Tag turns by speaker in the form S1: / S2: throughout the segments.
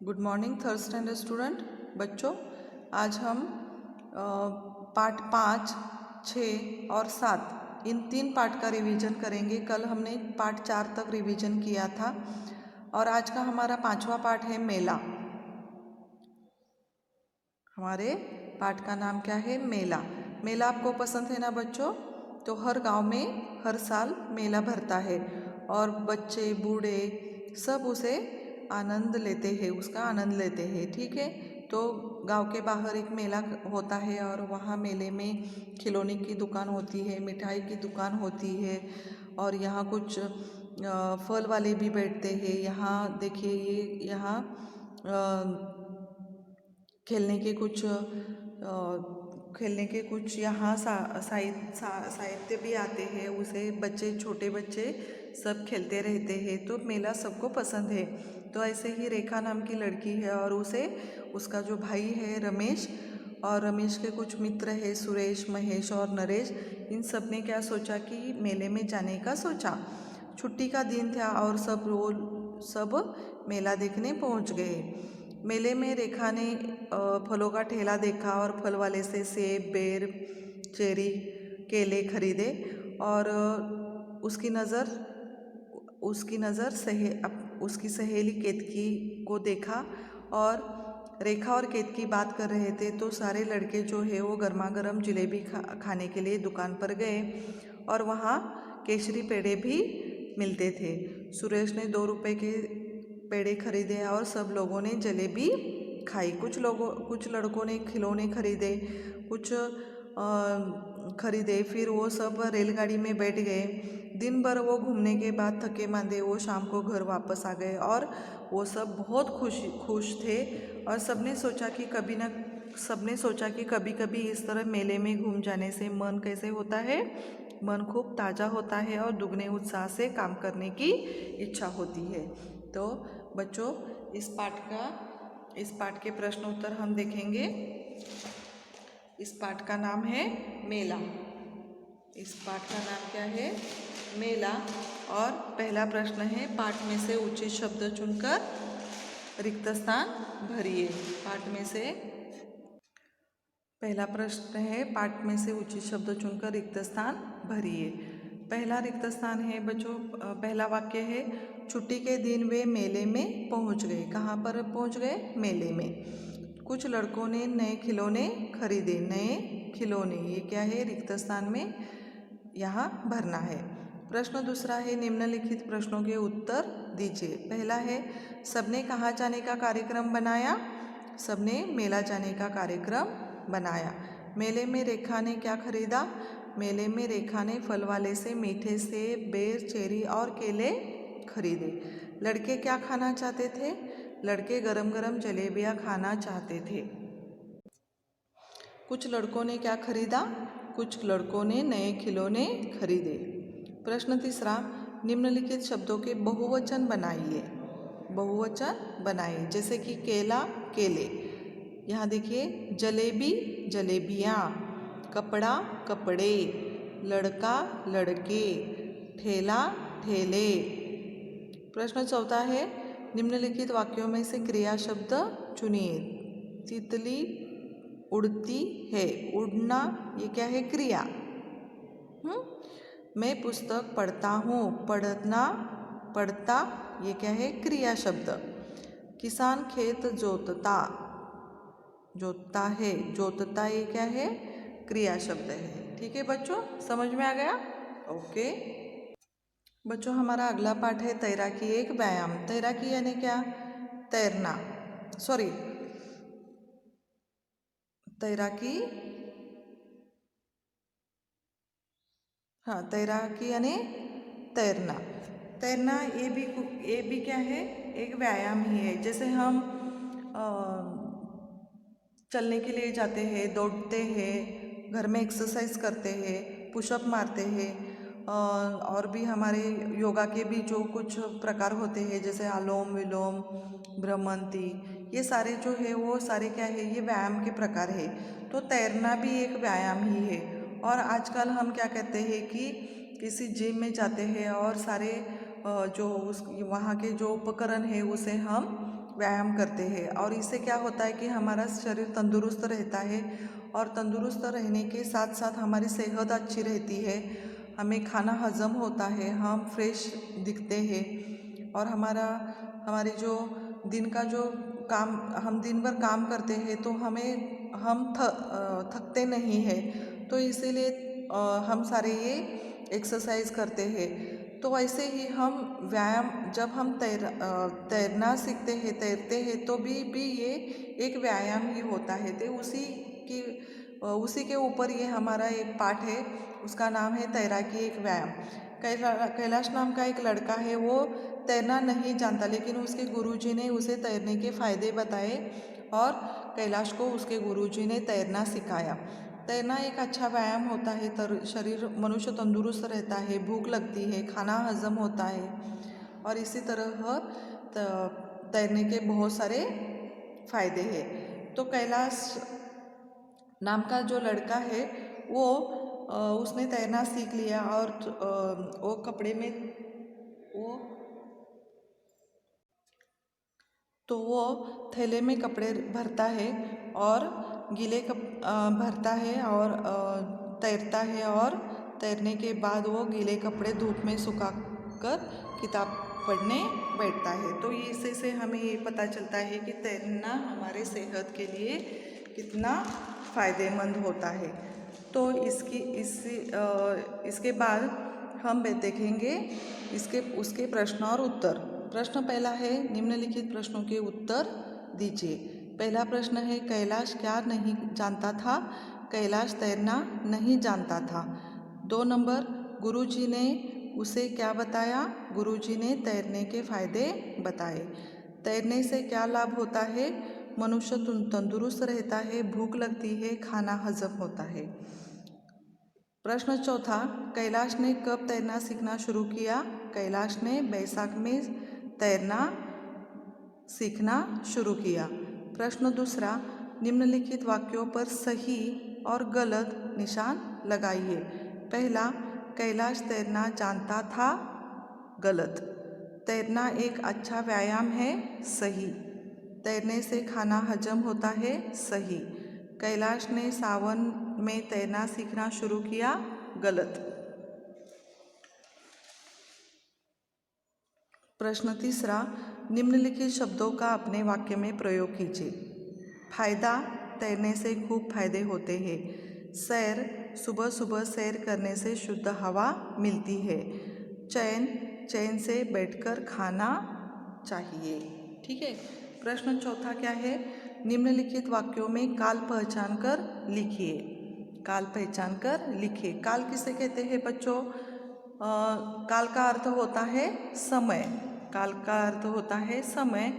S1: Good morning third standard student बच्चों। आज हम पार्ट 5, 6 और 7 इन 3 पार्ट का रिवीजन करेंगे। कल हमने पार्ट 4 तक रिवीजन किया था और आज का हमारा 5वां पार्ट है मेला। हमारे पार्ट का नाम क्या है? मेला। मेला आपको पसंद है ना बच्चों? तो हर गांव में हर साल मेला भरता है और बच्चे बूढ़े सब उसे आनंद लेते हैं, उसका आनंद लेते हैं। ठीक है, तो गांव के बाहर एक मेला होता है और वहाँ मेले में खिलौने की दुकान होती है, मिठाई की दुकान होती है और यहाँ कुछ फल वाले भी बैठते हैं। यहाँ देखिए, ये यहाँ खेलने के कुछ यहाँ साहित्य भी आते हैं, उसे बच्चे, छोटे बच्चे सब खेलते रहते हैं। तो मेला सबको पसंद है। तो ऐसे ही रेखा नाम की लड़की है और उसका जो भाई है रमेश, और रमेश के कुछ मित्र है सुरेश, महेश और नरेश। इन सब ने क्या सोचा कि मेले में जाने का सोचा। छुट्टी का दिन था और सब मेला देखने पहुंच गए। मेले में रेखा ने फलों का ठेला देखा और फल वाले से सेब, बेर, चेरी, केले खरीदे और उसकी सहेली केतकी को देखा। और रेखा और केतकी बात कर रहे थे तो सारे लड़के जो है वो गर्मा गर्म जलेबी खाने के लिए दुकान पर गए और वहाँ केसरी पेड़े भी मिलते थे। सुरेश ने 2 रुपए के पेड़े खरीदे और सब लोगों ने जलेबी खाई। कुछ लड़कों ने खिलौने खरीदे, कुछ खरीदे। फिर वो सब रेलगाड़ी में बैठ गए। दिन भर वो घूमने के बाद थके मांदे वो शाम को घर वापस आ गए और वो सब बहुत खुश थे और सबने सोचा कि कभी कभी इस तरह मेले में घूम जाने से मन कैसे होता है? मन खूब ताज़ा होता है और दुगने उत्साह से काम करने की इच्छा होती है। तो बच्चों, इस पाठ के प्रश्न उत्तर हम देखेंगे। इस पाठ का नाम है मेला। इस पाठ का नाम क्या है? मेला। और पहला प्रश्न है, पाठ में से उचित शब्द चुनकर रिक्त स्थान भरिए। पहला प्रश्न है, पाठ में से उचित शब्द चुनकर रिक्त स्थान भरिए। पहला रिक्त स्थान है बच्चों, पहला वाक्य है, छुट्टी के दिन वे मेले में पहुंच गए। कहाँ पर पहुंच गए? मेले में। कुछ लड़कों ने नए खिलौने खरीदे। नए खिलौने, ये क्या है? रिक्त स्थान में यहाँ भरना है। प्रश्न दूसरा है, निम्नलिखित प्रश्नों के उत्तर दीजिए। पहला है, सबने कहाँ जाने का कार्यक्रम बनाया? सबने मेला जाने का कार्यक्रम बनाया। मेले में रेखा ने क्या खरीदा? मेले में रेखा ने फल वाले से मीठे सेब, बेर, चेरी और केले खरीदे। लड़के क्या खाना चाहते थे? लड़के गरम गरम जलेबियाँ खाना चाहते थे। कुछ लड़कों ने क्या खरीदा? कुछ लड़कों ने नए खिलौने खरीदे। प्रश्न तीसरा, निम्नलिखित शब्दों के बहुवचन बनाइए। बहुवचन बनाइए, जैसे कि केला, केले। यहाँ देखिए, जलेबी, जलेबियाँ, कपड़ा, कपड़े, लड़का, लड़के, ठेला, ठेले। प्रश्न चौथा है, निम्नलिखित वाक्यों में से क्रिया शब्द चुनिए। तितली उड़ती है। उड़ना, ये क्या है? क्रिया। मैं पुस्तक पढ़ता हूँ। पढ़ना, पढ़ता, ये क्या है? क्रिया शब्द। किसान खेत जोतता, जोतता है। जोतता, ये क्या है? क्रिया शब्द है। ठीक है बच्चों, समझ में आ गया? ओके बच्चों, हमारा अगला पाठ है तैराकी एक व्यायाम। तैराकी यानी क्या? तैरना। तैराकी यानी तैरना। तैरना ये भी क्या है? एक व्यायाम ही है। जैसे हम चलने के लिए जाते हैं, दौड़ते हैं, घर में एक्सरसाइज करते हैं, पुशअप मारते हैं, और भी हमारे योगा के भी जो कुछ प्रकार होते हैं, जैसे अनुलोम विलोम, भ्रमंती, ये सारे जो है वो सारे क्या है? ये व्यायाम के प्रकार है। तो तैरना भी एक व्यायाम ही है। और आजकल हम क्या कहते हैं कि किसी जिम में जाते हैं और सारे वहाँ के जो उपकरण है उसे हम व्यायाम करते हैं और इससे क्या होता है कि हमारा शरीर तंदुरुस्त रहता है और तंदुरुस्त रहने के साथ साथ हमारी सेहत अच्छी रहती है, हमें खाना हजम होता है, हम फ्रेश दिखते हैं और हमारी जो दिन का जो काम हम दिन भर काम करते हैं तो हम थकते नहीं हैं, तो इसीलिए हम सारे ये एक्सरसाइज करते हैं। तो ऐसे ही हम व्यायाम जब हम तैरना सीखते हैं, तैरते हैं तो भी ये एक व्यायाम ही होता है। तो उसी के ऊपर ये हमारा एक पाठ है, उसका नाम है तैराकी एक व्यायाम। कैलाश नाम का एक लड़का है, वो तैरना नहीं जानता, लेकिन उसके गुरुजी ने उसे तैरने के फायदे बताए और कैलाश को उसके गुरुजी ने तैरना सिखाया। तैरना एक अच्छा व्यायाम होता है, शरीर मनुष्य तंदुरुस्त रहता है, भूख लगती है, खाना हजम होता है और इसी तरह तैरने के बहुत सारे फायदे हैं। तो कैलाश नाम का जो लड़का है वो उसने तैरना सीख लिया और वो कपड़े में वो तो वो थैले में कपड़े भरता है और भरता है और तैरता है और तैरने के बाद वो गीले कपड़े धूप में सुखाकर किताब पढ़ने बैठता है। तो इससे से हमें ये पता चलता है कि तैरना हमारे सेहत के लिए कितना फ़ायदेमंद होता है। तो इसके बाद हम देखेंगे उसके प्रश्न और उत्तर। प्रश्न पहला है, निम्नलिखित प्रश्नों के उत्तर दीजिए। पहला प्रश्न है, कैलाश क्या नहीं जानता था? कैलाश तैरना नहीं जानता था। 2 नंबर, गुरुजी ने उसे क्या बताया? गुरुजी ने तैरने के फायदे बताए। तैरने से क्या लाभ होता है? मनुष्य तंदुरुस्त रहता है, भूख लगती है, खाना हजम होता है। प्रश्न चौथा, कैलाश ने कब तैरना सीखना शुरू किया? कैलाश ने बैसाख में तैरना सीखना शुरू किया। प्रश्न दूसरा, निम्नलिखित वाक्यों पर सही और गलत निशान लगाइए। पहला, कैलाश तैरना जानता था। गलत। तैरना एक अच्छा व्यायाम है। सही। तैरने से खाना हजम होता है। सही। कैलाश ने सावन में तैरना सीखना शुरू किया। गलत। प्रश्न तीसरा, निम्नलिखित शब्दों का अपने वाक्य में प्रयोग कीजिए। फायदा, तैरने से खूब फायदे होते हैं। सैर, सुबह सुबह सैर करने से शुद्ध हवा मिलती है। चैन, चैन से बैठकर खाना चाहिए। ठीक है। प्रश्न चौथा क्या है? निम्नलिखित वाक्यों में काल पहचान कर लिखिए। काल पहचान कर लिखिए। काल किसे कहते हैं बच्चों? काल का अर्थ होता है समय। काल का अर्थ होता है समय।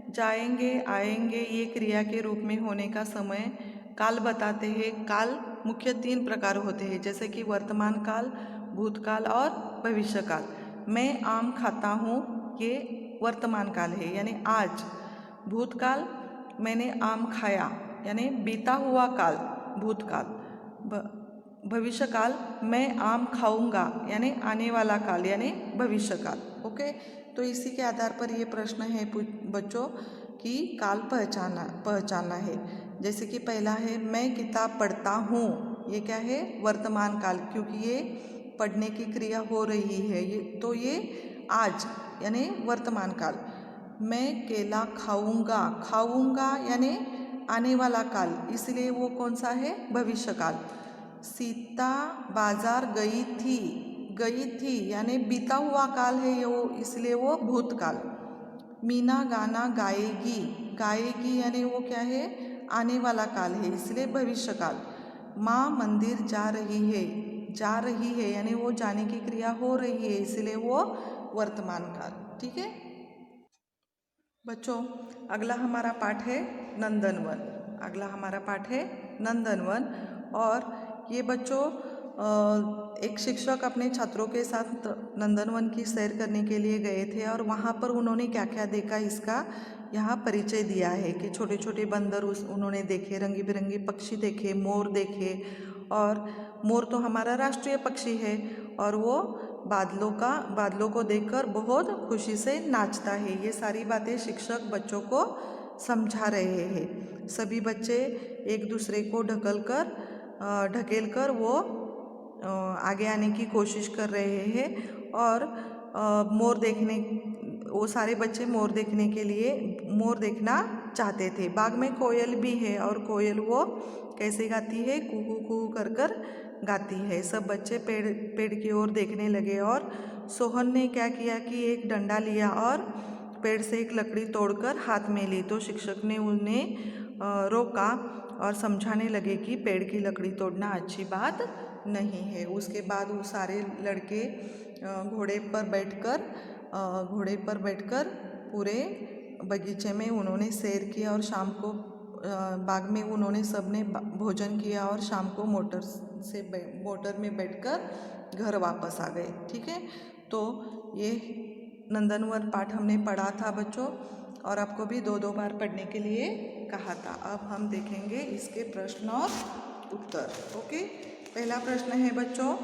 S1: जाएंगे, आएंगे, ये क्रिया के रूप में होने का समय काल बताते हैं। काल मुख्य 3 प्रकार होते हैं, जैसे कि वर्तमान काल, भूतकाल और भविष्य काल। मैं आम खाता हूँ, ये वर्तमान काल है, यानी आज। भूतकाल, मैंने आम खाया, यानी बीता हुआ काल, भूतकाल। भविष्य काल, मैं आम खाऊंगा, यानी आने वाला काल, यानी भविष्य काल। ओके। तो इसी के आधार पर ये प्रश्न है बच्चों कि काल पहचानना है। जैसे कि पहला है, मैं किताब पढ़ता हूँ। ये क्या है? वर्तमान काल, क्योंकि ये पढ़ने की क्रिया हो रही है, ये आज, यानी वर्तमान काल। मैं केला खाऊंगा। खाऊंगा यानी आने वाला काल, इसलिए वो कौन सा है? भविष्य काल। सीता बाजार गई थी यानी बीता हुआ काल है वो, इसलिए वो भूतकाल। मीना गाना गाएगी यानी वो क्या है? आने वाला काल है, इसलिए भविष्य काल। माँ मंदिर जा रही है यानी वो जाने की क्रिया हो रही है, इसलिए वो वर्तमान काल। ठीक है बच्चों, अगला हमारा पाठ है नंदनवन। और ये बच्चों एक शिक्षक अपने छात्रों के साथ नंदनवन की सैर करने के लिए गए थे और वहाँ पर उन्होंने क्या क्या देखा, इसका यहाँ परिचय दिया है कि छोटे छोटे बंदर उन्होंने देखे, रंगी बिरंगे पक्षी देखे, मोर देखे। और मोर तो हमारा राष्ट्रीय पक्षी है और वो बादलों को देखकर बहुत खुशी से नाचता है। ये सारी बातें शिक्षक बच्चों को समझा रहे हैं। सभी बच्चे एक दूसरे को ढकेल कर वो आगे आने की कोशिश कर रहे हैं और वो सारे बच्चे मोर देखने के लिए मोर देखना चाहते थे। बाग में कोयल भी है और कोयल वो कैसे गाती है, कुहू कुहू कर कर गाती है। सब बच्चे पेड़ की ओर देखने लगे और सोहन ने क्या किया कि एक डंडा लिया और पेड़ से एक लकड़ी तोड़कर हाथ में ली। तो शिक्षक ने उन्हें रोका और समझाने लगे कि पेड़ की लकड़ी तोड़ना अच्छी बात नहीं है। उसके बाद वो सारे लड़के घोड़े पर बैठकर पूरे बगीचे में उन्होंने सैर किया और शाम को बाग में उन्होंने सबने भोजन किया और शाम को मोटर में बैठकर घर वापस आ गए। ठीक है, तो ये नंदनवन पाठ हमने पढ़ा था बच्चों और आपको भी 2-2 बार पढ़ने के लिए कहा था। अब हम देखेंगे इसके प्रश्न और उत्तर। ओके, पहला प्रश्न है बच्चों,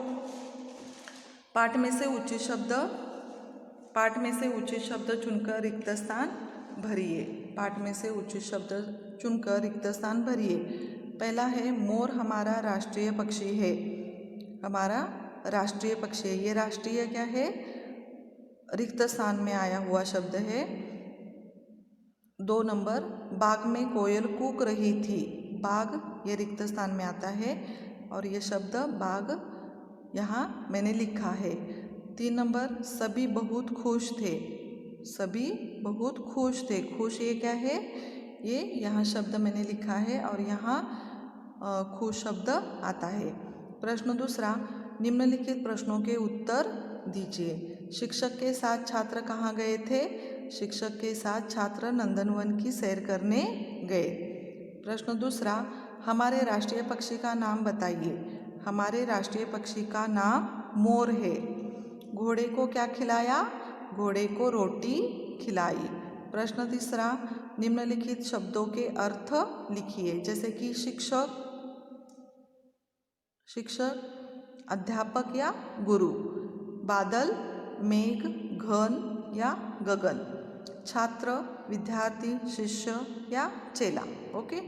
S1: पाठ में से उचित शब्द चुनकर रिक्त स्थान भरिए। पाठ में से उचित शब्द चुनकर रिक्त स्थान भरिए। पहला है, मोर हमारा राष्ट्रीय पक्षी है। हमारा राष्ट्रीय पक्षी है। ये राष्ट्रीय क्या है? रिक्त स्थान में आया हुआ शब्द है। 2 नंबर, बाग में कोयल कूक रही थी। बाग ये रिक्त स्थान में आता है और ये शब्द बाग यहाँ मैंने लिखा है। 3 नंबर, सभी बहुत खुश थे। सभी बहुत खुश थे। खुश ये क्या है? ये यहाँ शब्द मैंने लिखा है और यहाँ खुश शब्द आता है। प्रश्न दूसरा, निम्नलिखित प्रश्नों के उत्तर दीजिए। शिक्षक के साथ छात्र कहाँ गए थे? शिक्षक के साथ छात्र नंदनवन की सैर करने गए। प्रश्न दूसरा, हमारे राष्ट्रीय पक्षी का नाम बताइए। हमारे राष्ट्रीय पक्षी का नाम मोर है। घोड़े को क्या खिलाया? घोड़े को रोटी खिलाई। प्रश्न तीसरा, निम्नलिखित शब्दों के अर्थ लिखिए। जैसे कि शिक्षक, अध्यापक या गुरु, बादल, मेघ, घन या गगन, छात्र, विद्यार्थी, शिष्य या चेला। ओके,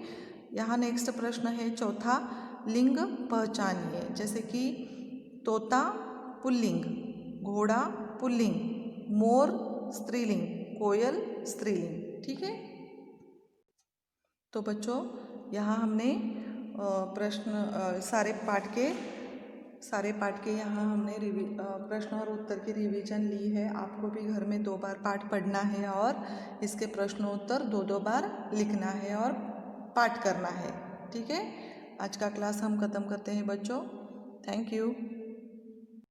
S1: यहाँ नेक्स्ट प्रश्न है चौथा, लिंग पहचानिए। जैसे कि तोता पुल्लिंग, घोड़ा पुल्लिंग, मोर स्त्रीलिंग, कोयल स्त्रीलिंग। ठीक है, तो बच्चों यहाँ हमने सारे पाठ के यहाँ हमने प्रश्न और उत्तर की रिवीजन ली है। आपको भी घर में 2 बार पाठ पढ़ना है और इसके प्रश्नोत्तर 2-2 बार लिखना है और पाठ करना है। ठीक है, आज का क्लास हम ख़त्म करते हैं बच्चों। Thank you.